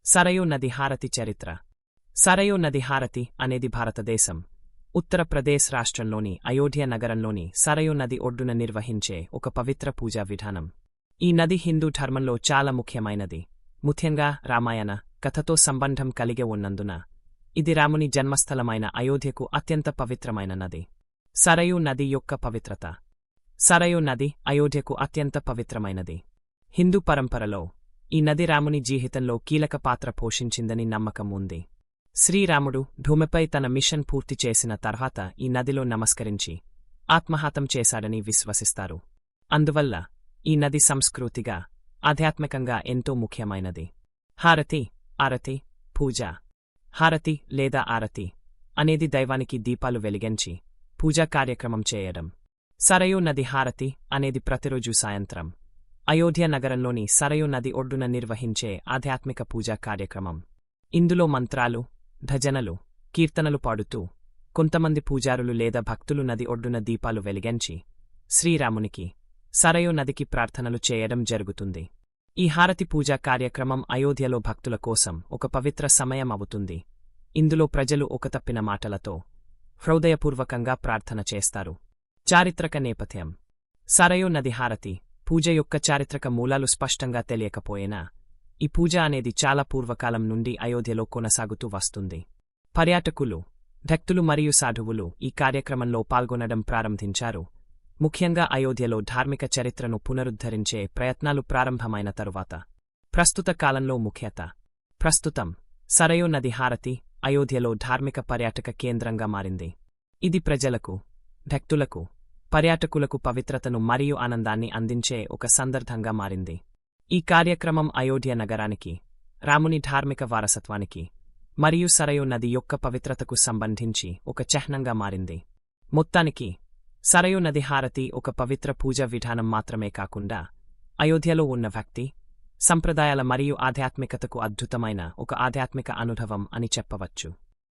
సరయూ నది హారతి చరిత్ర. సరయూ నది హారతి అనేది భారతదేశం ఉత్తరప్రదేశ్ రాష్ట్రంలోని అయోధ్య నగరంలోని సరయూ నది ఒడ్డున నిర్వహించే ఒక పవిత్ర పూజా విధానం. ఈ నది హిందూ ధర్మంలో చాలా ముఖ్యమైనది, ముఖ్యంగా రామాయణ కథతో సంబంధం కలిగి ఉన్నందున ఇది రాముని జన్మస్థలమైన అయోధ్యకు అత్యంత పవిత్రమైన నది. సరయూ నది యొక్క పవిత్రత. సరయూ నది అయోధ్యకు అత్యంత పవిత్రమైనది. హిందూ పరంపరలో ఈ నది రాముని జీవితంలో కీలక పాత్ర పోషించిందని నమ్మకం ఉంది. శ్రీరాముడు భూమిపై తన మిషన్ పూర్తి చేసిన తర్వాత ఈ నదిలో నమస్కరించి ఆత్మహతం చేశాడని విశ్వసిస్తారు. అందువల్ల ఈ నది సంస్కృతిగా, ఆధ్యాత్మికంగా ఎంతో ముఖ్యమైనది. హారతి, ఆరతి, పూజ. హారతి లేదా ఆరతి అనేది దైవానికి దీపాలు వెలిగించి పూజా కార్యక్రమం చేయడం. సరయూ నది హారతి అనేది ప్రతిరోజు సాయంత్రం అయోధ్య నగరంలోని సరయూ నది ఒడ్డున నిర్వహించే ఆధ్యాత్మిక పూజా కార్యక్రమం. ఇందులో మంత్రాలు, భజనలు, కీర్తనలు పాడుతూ కొంతమంది పూజారులు లేదా భక్తులు నది ఒడ్డున దీపాలు వెలిగించి శ్రీరామునికి, సరయూ నదికి ప్రార్థనలు చేయడం జరుగుతుంది. ఈ హారతి పూజా కార్యక్రమం అయోధ్యలో భక్తుల కోసం ఒక పవిత్ర సమయం అవుతుంది. ఇందులో ప్రజలు ఒక తప్పిన మాటలతో హృదయపూర్వకంగా ప్రార్థన చేస్తారు. చారిత్రక నేపథ్యం. సరయూ నది హారతి పూజ యొక్క చారిత్రక మూలాలు స్పష్టంగా తెలియకపోయినా ఈ పూజ అనేది చాలా పూర్వకాలం నుండి అయోధ్యలో కొనసాగుతూ వస్తుంది. పర్యాటకులు, భక్తులు మరియు సాధువులు ఈ కార్యక్రమంలో పాల్గొనడం ప్రారంభించారు, ముఖ్యంగా అయోధ్యలో ధార్మిక చరిత్రను పునరుద్ధరించే ప్రయత్నాలు ప్రారంభమైన తరువాత. ప్రస్తుత కాలంలో ముఖ్యత. ప్రస్తుతం సరయూ నది హారతి అయోధ్యలో ధార్మిక పర్యాటక కేంద్రంగా మారింది. ఇది ప్రజలకు, భక్తులకు, పర్యాటకులకు పవిత్రతను మరియు ఆనందాన్ని అందించే ఒక సందర్భంగా మారింది. ఈ కార్యక్రమం అయోధ్య నగరానికి, రాముని ధార్మిక వారసత్వానికి మరియు సరయూ నది యొక్క పవిత్రతకు సంబంధించి ఒక చిహ్నంగా మారింది. మొత్తానికి సరయూ నది హారతి ఒక పవిత్ర పూజా విధానం మాత్రమే కాకుండా అయోధ్యలో ఉన్న భక్తి, సంప్రదాయాల మరియు ఆధ్యాత్మికతకు అద్భుతమైన ఒక ఆధ్యాత్మిక అనుభవం అని చెప్పవచ్చు.